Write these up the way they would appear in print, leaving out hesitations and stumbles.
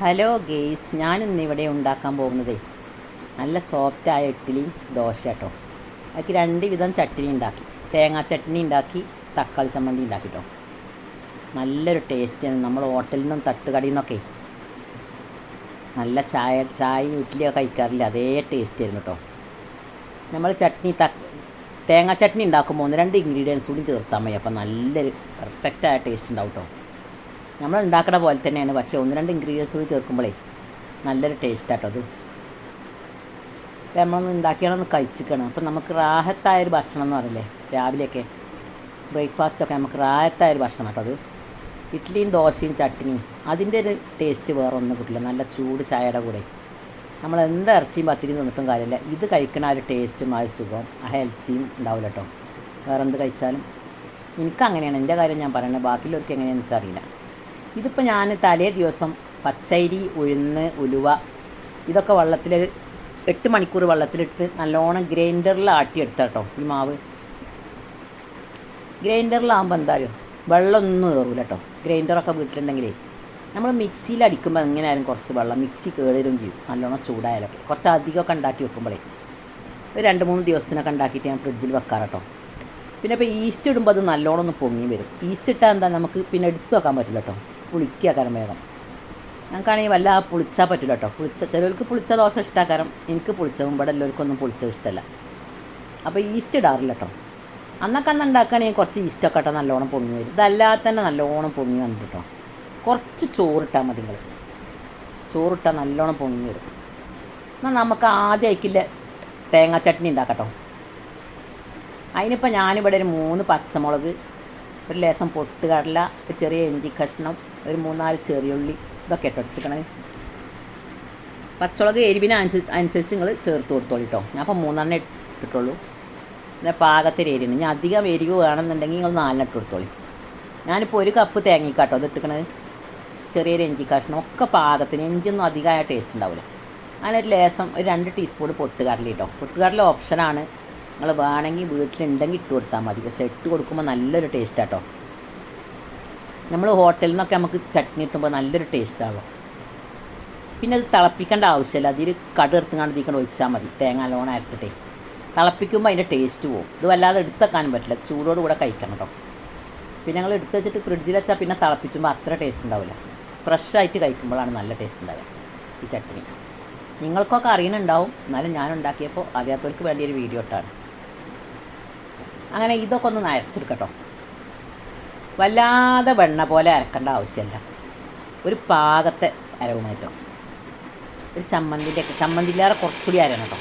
Hello guys, ഞാനിന്നിവിടെ ഉണ്ടാക്കാൻ പോകുന്നത് നല്ല സോഫ്റ്റായ ഇഡ്ഡലിയും ദോശ കേട്ടോ. അതിക്ക് രണ്ട് വിധം ചട്നി ഉണ്ടാക്കി, തേങ്ങാ ചട്നി ഉണ്ടാക്കി, തക്കാളി ചമ്മന്തി ഉണ്ടാക്കി കേട്ടോ. നല്ലൊരു ടേസ്റ്റാണ്. നമ്മൾ ഹോട്ടലിൽ നിന്നും തട്ടുകടയിൽ നിന്നൊക്കെ നല്ല ചായയും ഇഡ്ഡലിയൊക്കെ കഴിക്കാറില്ല, അതേ ടേസ്റ്റ് ആയിരുന്നു കേട്ടോ. നമ്മൾ തേങ്ങാ ചട്നി ഉണ്ടാക്കുമ്പോൾ ഒന്ന് രണ്ട് ഇൻഗ്രീഡിയൻസ് കൂടി ചേർത്താൽ മതി, അപ്പോൾ നല്ലൊരു പെർഫെക്റ്റായ ടേസ്റ്റ് ഉണ്ടാവും കേട്ടോ. നമ്മൾ ഉണ്ടാക്കുന്ന പോലെ തന്നെയാണ്, പക്ഷേ ഒന്ന് രണ്ട് ഇൻഗ്രീഡിയൻസ് കൂടി ചേർക്കുമ്പോഴേ നല്ലൊരു ടേസ്റ്റാട്ടോ അത്. അപ്പോൾ നമ്മളൊന്ന് ഉണ്ടാക്കിയാലൊന്ന് കഴിച്ചിക്കണം. അപ്പോൾ നമുക്ക് റാഹത്തായൊരു ഭക്ഷണം എന്ന് പറയില്ലേ, രാവിലെയൊക്കെ ബ്രേക്ക്ഫാസ്റ്റൊക്കെ നമുക്ക് റാഹത്തായൊരു ഭക്ഷണം കേട്ടോ അത്. ഇഡ്ഡലിയും ദോശയും ചട്നിയും അതിൻ്റെ ഒരു ടേസ്റ്റ് വേറെ ഒന്നും കിട്ടില്ല. നല്ല ചൂട് ചായയുടെ കൂടെ നമ്മൾ എന്ത് ഇറച്ചിയും പത്തിരിയും തിന്നിട്ടും കാര്യമില്ല, ഇത് കഴിക്കണ ആ ഒരു ടേസ്റ്റും ആ ഒരു സുഖം ആ ഹെൽത്തിയും ഉണ്ടാവില്ല കേട്ടോ വേറെ എന്ത് കഴിച്ചാലും. എനിക്കങ്ങനെയാണ്, എൻ്റെ കാര്യം ഞാൻ പറയുന്നത്, ബാക്കിയുള്ളവർക്ക് എങ്ങനെയാണെന്ന് എനിക്കറിയില്ല. ഇതിപ്പോൾ ഞാൻ തലേ ദിവസം പച്ചരി, ഉഴുന്ന്, ഉലുവ ഇതൊക്കെ 8 മണിക്കൂർ വെള്ളത്തിലിട്ട് നല്ലോണം ഗ്രൈൻഡറിൽ ആട്ടിയെടുത്ത കേട്ടോ. ഈ മാവ് ഗ്രൈൻഡറിലാകുമ്പോൾ എന്തായാലും വെള്ളമൊന്നും കയറില്ല കേട്ടോ. ഗ്രൈൻഡറൊക്കെ വീട്ടിലുണ്ടെങ്കിലേ നമ്മൾ മിക്സിയിൽ അടിക്കുമ്പോൾ എങ്ങനെയായാലും കുറച്ച് വെള്ളം മിക്സി കയറുകയും ചെയ്യും, നല്ലോണം ചൂടായാലൊക്കെ. കുറച്ച് അധികമൊക്കെ ഉണ്ടാക്കി വെക്കുമ്പോഴേ ഒരു 2-3 ദിവസത്തിനൊക്കെ ഉണ്ടാക്കിയിട്ട് ഞാൻ ഫ്രിഡ്ജിൽ വെക്കാറ് കേട്ടോ. പിന്നെ ഇപ്പോൾ ഈസ്റ്റ് ഇടുമ്പോൾ അത് നല്ലോണം ഒന്ന് പൊങ്ങി വരും. ഈസ്റ്റ് ഇട്ടാൽ എന്താ നമുക്ക് പിന്നെ എടുത്ത് വെക്കാൻ പറ്റില്ല കേട്ടോ, പുളിക്കാക്കാരം വേഗം. ഞങ്ങൾക്കാണെങ്കിൽ വല്ല പുളിച്ചാൽ പറ്റില്ല കേട്ടോ. ചിലർക്ക് പുളിച്ച ദോശ ഇഷ്ടമാക്കാരം, എനിക്ക് പുളിച്ചതും ഇവിടെ എല്ലാവർക്കൊന്നും പുളിച്ചത് ഇഷ്ടമല്ല. അപ്പോൾ ഈസ്റ്റ് ഇടാറില്ല കേട്ടോ. അന്നൊക്കെ ഉണ്ടാക്കുകയാണെങ്കിൽ കുറച്ച് ഈസ്റ്റൊക്കെ ഇട്ടാൽ നല്ലോണം പൊങ്ങി വരും. ഇതല്ലാതെ തന്നെ നല്ലോണം പൊങ്ങി വന്നിട്ട് കേട്ടോ. കുറച്ച് ചോറിട്ടാൽ മതി, നിങ്ങൾ ചോറിട്ടാൽ നല്ലോണം പൊങ്ങി വരും. എന്നാൽ നമുക്ക് ആദ്യം അയക്കില്ല തേങ്ങാ ചട്നി ഉണ്ടാക്കട്ടോ. അതിനിപ്പോൾ ഞാനിവിടെ ഒരു 3 പച്ചമുളക്, ഒരു ലേശം പൊട്ടുകടല, ഒരു ചെറിയ ഇഞ്ചി കഷ്ണം, ഒരു 3-4 ചെറിയുള്ളി ഇതൊക്കെ ഇട്ടോ എടുത്തിക്കണത്. പച്ചമുളക് എരിവിനനുസരിച്ച് നിങ്ങൾ ചേർത്ത് കൊടുത്തോളൂ കേട്ടോ. ഞാൻ അപ്പോൾ 3 ഇട്ടിട്ടുള്ളൂ. എന്നാൽ പാകത്തിന് എരിവുണ്ട്. ഞാൻ അധികം എരിവ് വേണമെന്നുണ്ടെങ്കിൽ നിങ്ങൾ 4 ഇട്ട് കൊടുത്തോളൂ. ഞാനിപ്പോൾ 1 കപ്പ് തേങ്ങയ്ക്കാട്ടോ ഇത് ഇട്ടിക്കണത്. ചെറിയൊരു ഇഞ്ചി കഷ്ണം ഒക്കെ പാകത്തിന്, ഇഞ്ചിയൊന്നും അധികമായ ടേസ്റ്റ് ഉണ്ടാവില്ല. അങ്ങനെ ഒരു ലേശം ഒരു 2 ടീസ്പൂൺ പൊട്ടുകടല കേട്ടോ. പൊട്ടുകടല ഓപ്ഷനാണ്, നിങ്ങൾ വേണമെങ്കിൽ വീട്ടിലുണ്ടെങ്കിൽ ഇട്ട് കൊടുത്താൽ മതി. പക്ഷേ ഇട്ട് കൊടുക്കുമ്പോൾ നല്ലൊരു ടേസ്റ്റാട്ടോ. നമ്മൾ ഹോട്ടലിൽ നിന്നൊക്കെ നമുക്ക് ചട്നി ഇട്ടുമ്പോൾ നല്ലൊരു ടേസ്റ്റാകും. പിന്നെ അത് തിളപ്പിക്കേണ്ട ആവശ്യമില്ല, അതിൽ കടുകെടുത്തുകൊണ്ട് ഇതിക്കൊണ്ട് ഒഴിച്ചാൽ മതി. തേങ്ങ നല്ലോണം അരച്ചിട്ടേ തിളപ്പിക്കുമ്പോൾ അതിൻ്റെ ടേസ്റ്റ് പോകും. ഇത് വല്ലാതെ എടുത്തേക്കാനും പറ്റില്ല, ചൂടോട് കൂടെ കഴിക്കണം കേട്ടോ. പിന്നെ ഞങ്ങൾ എടുത്ത് വെച്ചിട്ട് ഫ്രിഡ്ജിൽ വെച്ചാൽ പിന്നെ തിളപ്പിച്ചുമ്പോൾ അത്ര ടേസ്റ്റ് ഉണ്ടാവില്ല. ഫ്രഷായിട്ട് കഴിക്കുമ്പോഴാണ് നല്ല ടേസ്റ്റ് ഉണ്ടാവുക ഈ ചട്നി. നിങ്ങൾക്കൊക്കെ അറിയുന്നുണ്ടാവും, എന്നാലും ഞാൻ ഉണ്ടാക്കിയപ്പോൾ അറിയാത്തവർക്ക് വേണ്ടിയൊരു വീഡിയോ ഇട്ടാണ്. അങ്ങനെ ഇതൊക്കെ ഒന്ന് അരച്ചെടുക്കട്ടോ. വല്ലാതെ വെണ്ണ പോലെ അരക്കേണ്ട ആവശ്യമില്ല, ഒരു പാകത്തെ അരവുമായിട്ടോ. ഒരു ചമ്മന്തിയിലേറെ കുറച്ചുകൂടി അരയണം കേട്ടോ,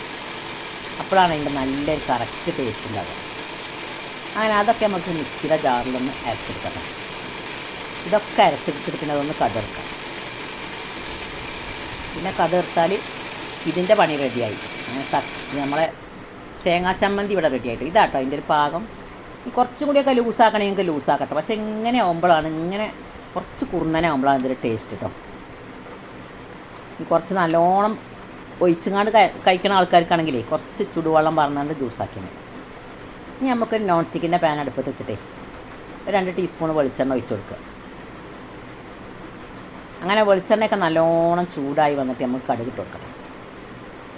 അപ്പോഴാണ് അതിൻ്റെ നല്ലൊരു കറക്റ്റ് ടേസ്റ്റ് ഉണ്ടാവുക. അങ്ങനെ അതൊക്കെ നമുക്ക് മിക്സിയുടെ ജാറിലൊന്ന് അരച്ചെടുക്കാം. ഇതൊക്കെ അരച്ചെടുത്തിട്ട് പിന്നെ അതൊന്ന് കടുർക്കാം. പിന്നെ കടുർത്താൽ ഇതിൻ്റെ പണി റെഡിയായി. അങ്ങനെ നമ്മളെ തേങ്ങാ ചമ്മന്തി ഇവിടെ റെഡിയായിട്ട് ഇതാട്ടോ അതിൻ്റെ ഒരു പാകം. കുറച്ചും കൂടിയൊക്കെ ലൂസാക്കണമെങ്കിൽ ലൂസാക്കട്ടെ, പക്ഷേ ഇങ്ങനെ ആകുമ്പോഴാണ്, ഇങ്ങനെ കുറച്ച് കുറുന്നനാകുമ്പോഴാണ് ഇതിൻ്റെ ടേസ്റ്റ് കേട്ടോ. കുറച്ച് നല്ലോണം ഒഴിച്ചുങ്ങാണ്ട് കഴിക്കുന്ന ആൾക്കാർക്കാണെങ്കിലേ കുറച്ച് ചുടുവെള്ളം പറഞ്ഞുകൊണ്ട് ജ്യൂസാക്കിയാണ്. ഇനി നമുക്കൊരു നോൺ സ്റ്റിക്കിൻ്റെ പാൻ അടുപ്പത്ത് വെച്ചിട്ടേ 2 ടീസ്പൂൺ വെളിച്ചെണ്ണ ഒഴിച്ച് കൊടുക്കുക. അങ്ങനെ വെളിച്ചെണ്ണയൊക്കെ നല്ലോണം ചൂടായി വന്നിട്ട് നമുക്ക് കടുക് ഇട്ട് കൊടുക്കണം.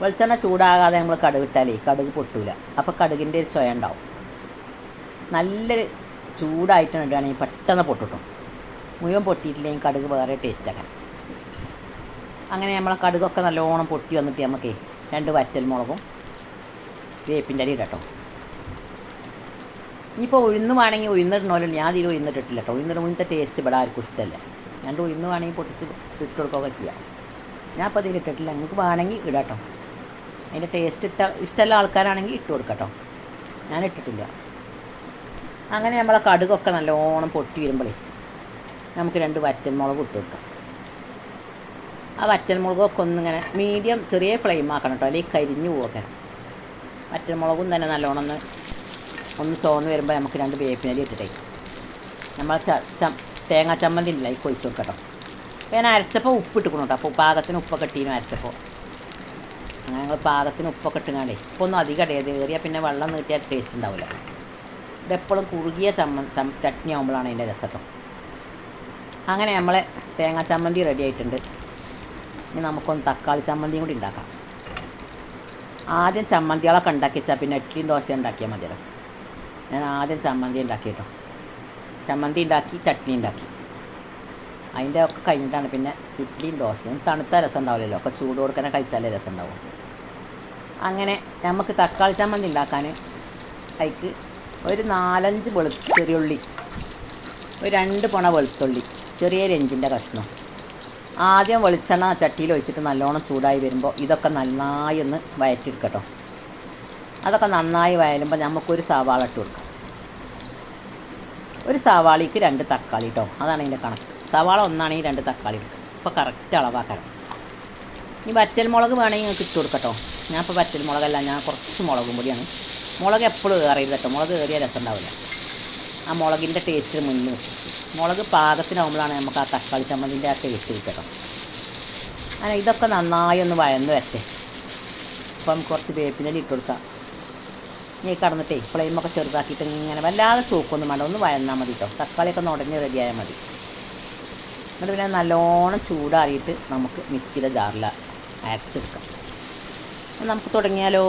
വെളിച്ചെണ്ണ ചൂടാകാതെ നമ്മൾ കടുക് ഇട്ടാലേ കടുക് പൊട്ടൂല, അപ്പോൾ കടുകിൻ്റെ ഒരു ചൊയ ഉണ്ടാവും. നല്ലൊരു ചൂടായിട്ട് ഇടുകയാണെങ്കിൽ പെട്ടെന്ന് പൊട്ടിട്ടും. മുഴുവൻ പൊട്ടിയിട്ടില്ലെങ്കിൽ കടുക് വേറെ ടേസ്റ്റാക്കാൻ. അങ്ങനെ നമ്മളെ കടുകൊക്കെ നല്ലോണം പൊട്ടി വന്നിട്ട് നമുക്ക് 2 വറ്റൽമുളകും വേപ്പിൻ്റെ അരി ഇടട്ടോ. ഇനിയിപ്പോൾ ഉഴുന്ന് വേണമെങ്കിൽ ഉഴുന്നിടണമല്ലോ, ഞാൻ ഇതിൽ ഉഴുന്നിട്ടിട്ടില്ല കേട്ടോ. ഉഴുന്നിൻ്റെ ടേസ്റ്റ് ഇവിടെ ആർക്കും ഇഷ്ടമല്ല. 2 ഉഴുന്ന് വേണമെങ്കിൽ പൊട്ടിച്ച് ഇട്ട് കൊടുക്കുകയൊക്കെ ചെയ്യാം. ഞാൻ അപ്പോൾ ഇതിൽ ഇട്ടിട്ടില്ല, നിങ്ങൾക്ക് വേണമെങ്കിൽ ഇടാട്ടോ. അതിൻ്റെ ടേസ്റ്റ് ഇഷ്ടമുള്ള ആൾക്കാരാണെങ്കിൽ ഇട്ട് കൊടുക്കട്ടോ, ഞാൻ ഇട്ടിട്ടില്ല. അങ്ങനെ നമ്മളെ കടുകൊക്കെ നല്ലോണം പൊട്ടി വരുമ്പോഴേ നമുക്ക് 2 വറ്റൽമുളക് ഇട്ട് കൊടുക്കാം. ആ വറ്റൽമുളകൊക്കെ ഒന്നിങ്ങനെ മീഡിയം ചെറിയ ഫ്ലെയിം ആക്കണം കേട്ടോ, അല്ലെങ്കിൽ കരിഞ്ഞു പോകാൻ. വറ്റൽമുളകും തന്നെ നല്ലോണം ഒന്ന് ചോന്ന് വരുമ്പോൾ നമുക്ക് 2 വേപ്പിനരി ഇട്ടിട്ടേ നമ്മൾ തേങ്ങാ ചമ്മന്തി ഉണ്ടല്ലോ അതിൽ ഒഴിച്ച് കൊടുക്കട്ടോ. അപ്പോൾ ഞാൻ അരച്ചപ്പോൾ ഉപ്പ് ഇട്ടിക്കണം കേട്ടോ. അപ്പോൾ പാകത്തിന് ഉപ്പൊക്കെ ഇട്ടീനും അരച്ചപ്പോൾ. അങ്ങനെ ഞങ്ങൾ പാകത്തിന് ഉപ്പൊക്കെ ഇട്ടുങ്ങാണ്ടേ ഉപ്പൊന്നും അധികം ഏറിയാൽ പിന്നെ വെള്ളം നീട്ടിയാൽ ടേസ്റ്റ് ഉണ്ടാവില്ല. ഇതെപ്പോഴും കുറുകിയ ചട്നി ആകുമ്പോഴാണ് അതിൻ്റെ രസം കേട്ടോ. അങ്ങനെ നമ്മളെ തേങ്ങാ ചമ്മന്തി റെഡി ആയിട്ടുണ്ട്. ഇനി നമുക്കൊന്ന് തക്കാളി ചമ്മന്തിയും കൂടി ഉണ്ടാക്കാം. ആദ്യം ചമ്മന്തികളൊക്കെ ഉണ്ടാക്കി വെച്ചാൽ പിന്നെ ഇഡ്ഡലിയും ദോശ ഉണ്ടാക്കിയാൽ മതിയല്ലോ. ഞാൻ ആദ്യം ചമ്മന്തി ഉണ്ടാക്കി കേട്ടോ. ചമ്മന്തി ഉണ്ടാക്കി, ചട്നി ഉണ്ടാക്കി. അതിൻ്റെ ഒക്കെ കഴിഞ്ഞിട്ടാണ് പിന്നെ ഇഡ്ഡലിയും ദോശയും. തണുത്ത രസം ഉണ്ടാവില്ലല്ലോ, ഒക്കെ ചൂട് കൊടുക്കാൻ കഴിച്ചാലേ രസം ഉണ്ടാവും. അങ്ങനെ നമുക്ക് തക്കാളി ചമ്മന്തി ഉണ്ടാക്കാൻ അതിക്ക് ഒരു 4-5 ചെറിയുള്ളി, ഒരു 2 പൊണ വെളുത്തുള്ളി, ചെറിയൊരു ഇഞ്ചിൻ്റെ കഷ്ണം. ആദ്യം വെളിച്ചെണ്ണ ചട്ടിയിൽ ഒഴിച്ചിട്ട് നല്ലോണം ചൂടായി വരുമ്പോൾ ഇതൊക്കെ നന്നായി ഒന്ന് വഴറ്റിയെടുക്കട്ടോ. അതൊക്കെ നന്നായി വയലുമ്പോൾ നമുക്കൊരു സവാള ഇട്ട് കൊടുക്കാം. ഒരു സവാളയ്ക്ക് 2 തക്കാളി കേട്ടോ, അതാണ് അതിൻ്റെ കണക്ക്. സവാള ഒന്നാണെങ്കിൽ 2 തക്കാളി എടുക്കുക. ഇപ്പോൾ കറക്റ്റ് അളവാക്കണം. ഈ വറ്റൽമുളക് വേണമെങ്കിൽ നിങ്ങൾക്ക് ഇട്ട് കൊടുക്കട്ടോ. ഞാൻ ഇപ്പോൾ വറ്റൽമുളകല്ല, ഞാൻ കുറച്ച് മുളകും പൊടിയാണ്. മുളക് എപ്പോഴും ഏറിയത് കേട്ടോ, മുളക് ഏറിയ രസം ഉണ്ടാവില്ല. ആ മുളകിൻ്റെ ടേസ്റ്റ് മുന്നിൽ നിൽക്കും. മുളക് പാകത്തിനാകുമ്പോഴാണ് നമുക്ക് ആ തക്കാളി ചമ്മന്തിൻ്റെ ആ ടേസ്റ്റ് കിട്ടട്ടോ. അങ്ങനെ ഇതൊക്കെ നന്നായി ഒന്ന് വഴന്ന് വരട്ടെ. അപ്പോൾ നമുക്ക് കുറച്ച് വേപ്പിൻ്റെ ഇട്ട് കൊടുക്കാം. ഇനി കടന്നിട്ടേ ഫ്ലെയിമൊക്കെ ചെറുതാക്കിയിട്ട് ഇങ്ങനെ വല്ലാതെ ചൂക്കൊന്നും വേണ്ട, ഒന്ന് വഴന്നാൽ മതി കേട്ടോ. തക്കാളിയൊക്കെ ഒന്ന് ഉടഞ്ഞ് റെഡിയായാൽ മതി. എന്നിട്ട് പിന്നെ നല്ലോണം ചൂടാറിയിട്ട് നമുക്ക് മിക്സിയുടെ ജാറിൽ അരച്ചെടുക്കാം. നമുക്ക് തുടങ്ങിയാലോ.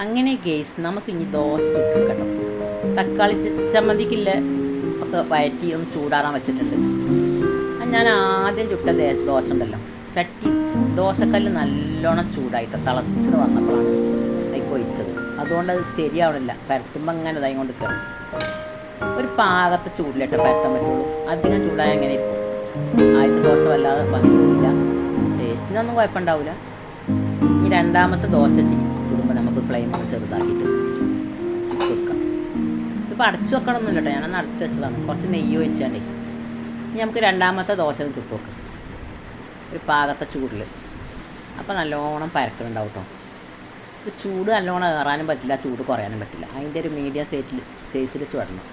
അങ്ങനെ ഗേസ് നമുക്ക് ഇനി ദോശ ചുട്ടെടുക്കട്ടോ. തക്കാളി ചമ്മന്തിക്കില്ല ഒക്കെ വയറ്റി ഒന്ന് ചൂടാറാൻ വെച്ചിട്ടുണ്ട്. ഞാൻ ആദ്യം ചുട്ട ദോശ ഉണ്ടല്ലോ, ചട്ടി ദോശക്കല്ല് നല്ലോണം ചൂടായിട്ട് തിളച്ച് വന്നപ്പോഴാണ് അതിലേക്ക് ഒഴിച്ചത്. അതുകൊണ്ട് അത് ശരിയാവണില്ല, പരത്തുമ്പോൾ അങ്ങനെ ഇതായി കൊണ്ട് കയറും. ഒരു പാകത്തെ ചൂടിലിട്ട് പരത്താൻ പറ്റുള്ളൂ. അധികം ചൂടായ എങ്ങനെ ഇരിക്കും. ആദ്യത്തെ ദോശ വല്ലാതെ വന്നിട്ടില്ല, ടേസ്റ്റിനൊന്നും കുഴപ്പമുണ്ടാവില്ല. ഈ രണ്ടാമത്തെ ദോശ ചുടുമ്പോൾ നമുക്ക് ഫ്ലെയിം ഒന്ന് ചെറുതാക്കിയിട്ട് ഇട്ട് കൊടുക്കാം. ഇതിപ്പോൾ അടച്ചു വെക്കണമെന്നില്ല കേട്ടോ, ഞാനൊന്ന് അടച്ചു വെച്ചതാണ്. കുറച്ച് നെയ്യ് ഒഴിച്ചാണ്ടേ ഇനി നമുക്ക് രണ്ടാമത്തെ ദോശ ഒന്ന് ചുട്ട് വെക്കാം ഒരു പാകത്തെ ചൂടിൽ. അപ്പോൾ നല്ലോണം പരക്കുന്നുണ്ടാവും കേട്ടോ. ഇത് ചൂട് നല്ലോണം ഏറാനും പറ്റില്ല, ചൂട് കുറയാനും പറ്റില്ല. അതിൻ്റെ ഒരു മീഡിയം സൈസിൽ ചുടണം.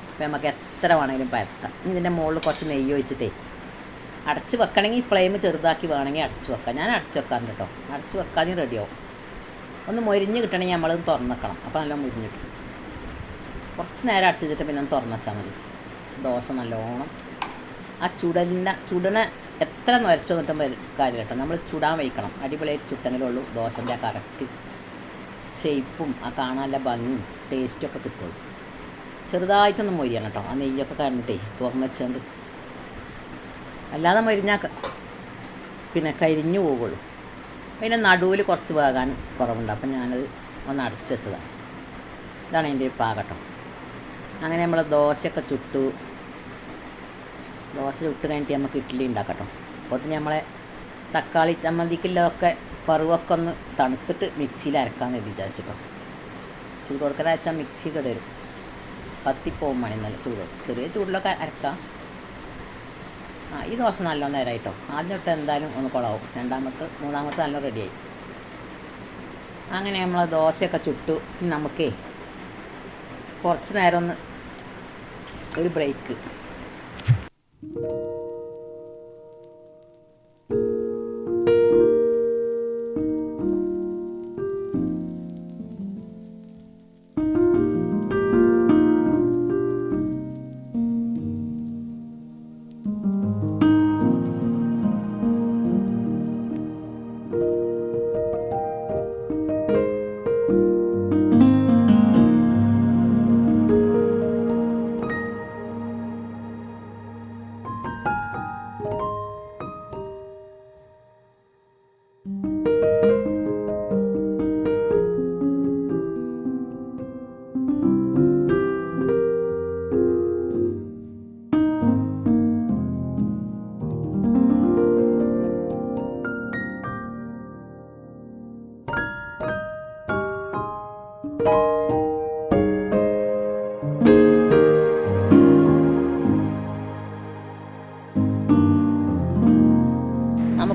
അപ്പോൾ നമുക്ക് എത്ര വേണമെങ്കിലും പരത്താം. ഇനി ഇതിൻ്റെ മുകളിൽ കുറച്ച് നെയ്യ് ഒഴിച്ചിട്ടേ അടച്ച് വെക്കണമെങ്കിൽ ഫ്ലെയിം ചെറുതാക്കി വേണമെങ്കിൽ അടച്ച് വെക്കാം. ഞാൻ അടച്ച് വെക്കാറുണ്ട് കേട്ടോ. അടച്ച് വെക്കാനും റെഡിയാവും. ഒന്ന് മൊരിഞ്ഞ് കിട്ടണമെങ്കിൽ നമ്മളത് തുറന്ന് വെക്കണം. അപ്പോൾ നല്ല മൊരിഞ്ഞ് കിട്ടും. കുറച്ച് നേരം അടച്ച് വെച്ചിട്ട് പിന്നെ ഒന്ന് തുറന്ന് വെച്ചാൽ മതി. ദോശ നല്ലോണം ആ ചുടനെ എത്ര നിറച്ച് വന്നിട്ടും കാര്യം കേട്ടോ. നമ്മൾ ചുടാൻ വയ്ക്കണം. അടിപൊളിയായിട്ട് ചുട്ടെങ്കിലുള്ളൂ ദോശൻ്റെ ആ കറക്റ്റ് ഷേപ്പും ആ കാണാനുള്ള ഭംഗിയും ടേസ്റ്റും ഒക്കെ കിട്ടുള്ളൂ. ചെറുതായിട്ടൊന്ന് മൊരിയണം കേട്ടോ. ആ നെയ്യൊക്കെ കഴിഞ്ഞിട്ടേ തുറന്ന് വെച്ചുകൊണ്ട്, അല്ലാതെ മൊരിഞ്ഞാൽ പിന്നെ കരിഞ്ഞു പോവുള്ളൂ. പിന്നെ നടുവിൽ കുറച്ച് വേകാൻ കുറവുണ്ട്. അപ്പം ഞാനത് ഒന്ന് അടച്ചു വെച്ചതാണ്. ഇതാണ് അതിൻ്റെ പാകട്ടോ. അങ്ങനെ നമ്മൾ ദോശയൊക്കെ ചുട്ടു. ദോശ ചുട്ട് കഴിഞ്ഞിട്ട് നമുക്ക് ഇഡ്ഡലി ഉണ്ടാക്കട്ടോ. അപ്പോൾ നമ്മളെ തക്കാളി ചമ്മന്തിക്കുള്ളതൊക്കെ പറുവൊക്കെ ഒന്ന് തണുത്തിട്ട് മിക്സിയിൽ അരക്കാമെന്ന് വിചാരിച്ചിട്ടോ. ചൂട് കൊടുക്കാൻ അരച്ചാൽ മിക്സി വരും, കത്തിപ്പോവും മണി. നല്ല ചൂട് ചെറിയ ചൂടിലൊക്കെ അരക്കാം. ഈ ദോശ നല്ല നേരമായിട്ടോ. ആദ്യം തൊട്ട് എന്തായാലും ഒന്ന് കുളമാവും. മൂന്നാമത്തെ നല്ല റെഡിയായി. അങ്ങനെ നമ്മൾ ദോശയൊക്കെ ചുട്ടു. നമുക്കേ കുറച്ച് നേരം ഒന്ന് ഒരു ബ്രേക്ക്.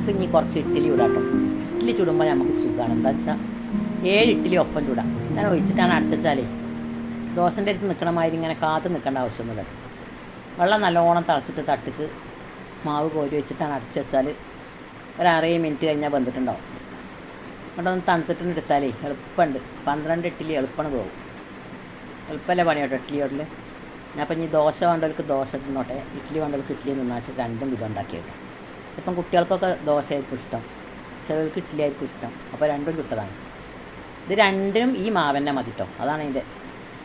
നമുക്ക് ഇനി കുറച്ച് ഇഡ്ഡലി ചൂടാട്ടോ. ഇഡ്ഡലി ചൂടുമ്പോൾ നമുക്ക് സുഖമാണ്. എന്താ വെച്ചാൽ 7 ഇഡ്ഡലി ഒപ്പം ചൂടാം. ഇങ്ങനെ ഒഴിച്ചിട്ടാണ് അടച്ചാലേ ദോശൻ്റെ അടുത്ത് നിൽക്കണ മാതിരി ഇങ്ങനെ കാത്ത് നിൽക്കേണ്ട ആവശ്യമൊന്നുമില്ല. വെള്ളം നല്ലോണം തിളച്ചിട്ട് തട്ടിക്ക് മാവ് കോരി വെച്ചിട്ടാണ് അടച്ചു വെച്ചാൽ ഒരു 6 മിനിറ്റ് കഴിഞ്ഞാൽ വെന്തിട്ടുണ്ടാവും. അവിടെ ഒന്ന് തണുത്തിട്ട് എടുത്താലേ എളുപ്പമുണ്ട്. 12 ഇഡ്ഡലി എളുപ്പമാണ് പോകും. എളുപ്പമല്ലേ പണി കേട്ടോ ഇഡ്ഡലിയോട്ടിൽ. ഞാൻ അപ്പം ഇനി ദോശ വേണ്ടവർക്ക് ദോശ തിന്നോട്ടെ, ഇഡ്ഡലി വേണ്ടവർക്ക് ഇഡ്ഡലി തിന്നാച്ച് രണ്ടും വിധം ഉണ്ടാക്കിയത്. ഇപ്പം കുട്ടികൾക്കൊക്കെ ദോശയായിരിക്കും ഇഷ്ടം, ചിലർക്ക് ഇഡ്ഡലി ആയിരിക്കും ഇഷ്ടം. അപ്പോൾ രണ്ടും ചുട്ടതാണ്. ഇത് രണ്ടിനും ഈ മാവന്നെ മതി കേട്ടോ. അതാണ് അതിൻ്റെ.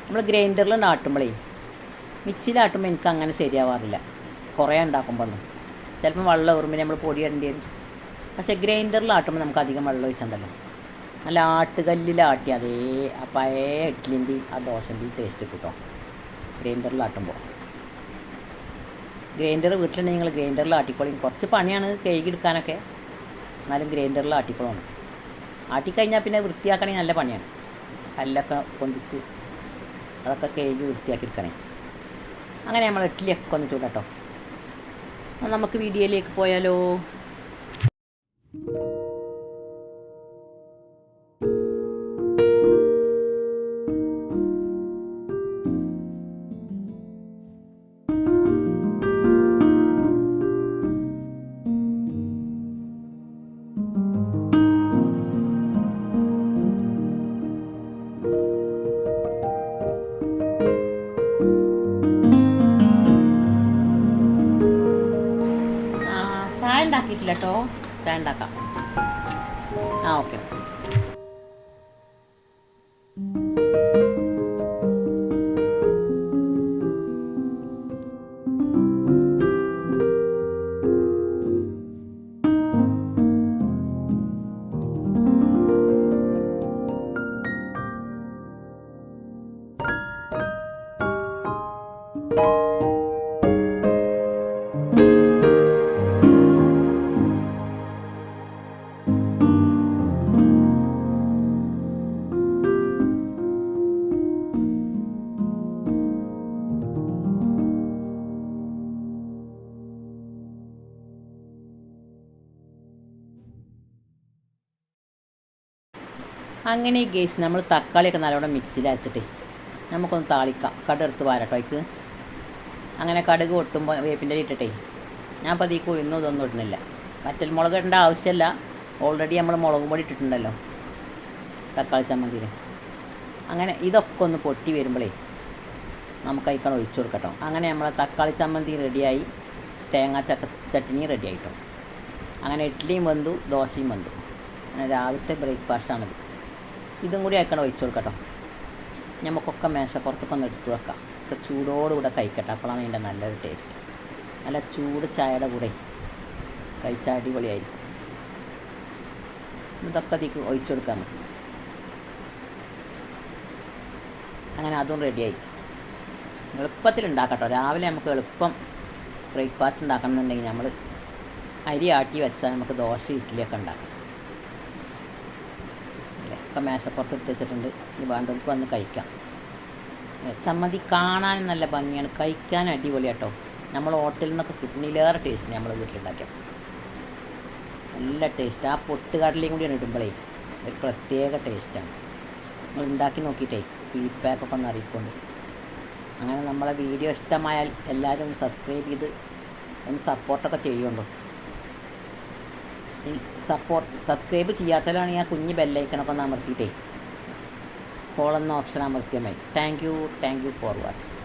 നമ്മൾ ഗ്രൈൻഡറിൽ ആട്ടുമ്പോഴേ, മിക്സിയിലാട്ടുമ്പോൾ എനിക്ക് അങ്ങനെ ശരിയാവാറില്ല. കുറേ ഉണ്ടാക്കുമ്പോഴൊന്നും ചിലപ്പം വെള്ളം ഉറുമ്പിന് നമ്മൾ പൊടി ഇടേണ്ടി വരും. പക്ഷേ ഗ്രൈൻഡറിലാട്ടുമ്പോൾ നമുക്ക് അധികം വെള്ളം ഒഴിച്ചിട്ടുണ്ടല്ലോ. നല്ല ആട്ടുകല്ലിലാട്ടി അതേ ആ പഴയ ഇഡ്ഡലിൻ്റെയും ആ ദോശൻ്റെയും ടേസ്റ്റ് കിട്ടും ഗ്രൈൻഡറിലാട്ടുമ്പോൾ. ഗ്രൈൻഡർ വീട്ടിലുണ്ടെങ്കിൽ നിങ്ങൾ ഗ്രൈൻഡറിൽ ആട്ടിക്കോളി. കുറച്ച് പണിയാണ് കഴുകിയെടുക്കാനൊക്കെ, എന്നാലും ഗ്രൈൻഡറിൽ ആട്ടിക്കോളണം. ആട്ടിക്കഴിഞ്ഞാൽ പിന്നെ വൃത്തിയാക്കണമെങ്കിൽ നല്ല പണിയാണ്. കല്ലൊക്കെ പൊന്തിച്ച് അതൊക്കെ കഴുകി വൃത്തിയാക്കി എടുക്കണേ. അങ്ങനെ നമ്മൾ ഇഡ്ഡലിയൊക്കെ ഒന്ന് ചൂടട്ടോ. നമുക്ക് വീഡിയോയിലേക്ക് പോയാലോ. ചായ ഉണ്ടാക്കിയിട്ടില്ല കേട്ടോ. ചായ ഉണ്ടാക്കാം. ഓക്കെ. അങ്ങനെ ഗേസ് നമ്മൾ തക്കാളിയൊക്കെ നല്ലോണം മിക്സിയിൽ അരച്ചിട്ട് നമുക്കൊന്ന് താളിക്കാം. കടുക് വാരട്ടോ അതിക്ക്. അങ്ങനെ കടുക് പൊട്ടുമ്പോൾ വേപ്പിൻ്റെ ഇട്ടിട്ടേ ഞാൻ അപ്പോൾ അതിൽ ഉയർന്നു ഇതൊന്നും ഇടുന്നില്ല. വറ്റൽ മുളക് ഇടേണ്ട ആവശ്യമില്ല. ഓൾറെഡി നമ്മൾ മുളക് പൊടി ഇട്ടിട്ടുണ്ടല്ലോ തക്കാളി ചമ്മന്തിയിൽ. അങ്ങനെ ഇതൊക്കെ ഒന്ന് പൊട്ടി വരുമ്പോഴേ നമുക്ക് അതിക്കാണ് ഒഴിച്ചു കൊടുക്കട്ടോ. അങ്ങനെ നമ്മളെ തക്കാളി ചമ്മന്തി റെഡിയായി, തേങ്ങാ ചട്നി റെഡിയായിട്ടോ. അങ്ങനെ ഇഡ്ഡലിയും വെന്തു, ദോശയും വെന്തു. അങ്ങനെ രാവിലത്തെ ബ്രേക്ക്ഫാസ്റ്റാണിത്. ഇതും കൂടി ആക്കണം ഒഴിച്ചു കൊടുക്കട്ടോ. നമുക്കൊക്കെ മേശപ്പുറത്തൊക്കെ ഒന്ന് എടുത്ത് വെക്കാം. ഒക്കെ ചൂടോടുകൂടെ കഴിക്കട്ടെ. അപ്പോഴാണ് അതിൻ്റെ നല്ലൊരു ടേസ്റ്റ്. നല്ല ചൂട് ചായയുടെ കൂടെ കഴിച്ചാൽ അടിപൊളിയായിരിക്കും. ഇതൊക്കെ അതിലേക്ക് ഒഴിച്ചു കൊടുക്കാൻ മതി. അങ്ങനെ അതും റെഡിയായി. എളുപ്പത്തിൽ ഉണ്ടാക്കട്ടോ. രാവിലെ നമുക്ക് എളുപ്പം ബ്രേക്ക്ഫാസ്റ്റ് ഉണ്ടാക്കണം എന്നുണ്ടെങ്കിൽ നമ്മൾ അരി ആട്ടി വെച്ചാൽ നമുക്ക് ദോശ ഇഡ്ഡലിയൊക്കെ ഉണ്ടാക്കാം. ഒക്കെ മേശപ്പുറത്ത് എടുത്ത് വെച്ചിട്ടുണ്ട്. ഈ വേണ്ടവർക്ക് വന്ന് കഴിക്കാം. ചമ്മന്തി കാണാൻ നല്ല ഭംഗിയാണ്, കഴിക്കാൻ അടിപൊളി കേട്ടോ. നമ്മൾ ഹോട്ടലിൽ നിന്നൊക്കെ കിട്ടുന്നില്ലേറെ ടേസ്റ്റ് നമ്മൾ വീട്ടിലുണ്ടാക്കിയത്. നല്ല ടേസ്റ്റ്. ആ പൊട്ടുകടലയും കൂടിയാണ് ഇടുമ്പോഴേ ഒരു പ്രത്യേക ടേസ്റ്റാണ്. നമ്മൾ ഉണ്ടാക്കി നോക്കിയിട്ടേ ഫീഡ്ബാക്കൊക്കെ ഒന്ന് അറിയിക്കൊണ്ട്. അങ്ങനെ നമ്മളെ വീഡിയോ ഇഷ്ടമായാൽ എല്ലാവരും സബ്സ്ക്രൈബ് ചെയ്ത് ഒന്ന് സപ്പോർട്ടൊക്കെ ചെയ്യുമല്ലോ. സബ്സ്ക്രൈബ് ചെയ്യാത്തവരാണെങ്കിൽ ആ കുഞ്ഞ് ബെല്ലൈക്കണൊക്കെ ഒന്ന് അമർത്തിയിട്ടേ കോളെന്ന ഓപ്ഷൻ അമർത്തിയാൽ മതി. Thank you for watching.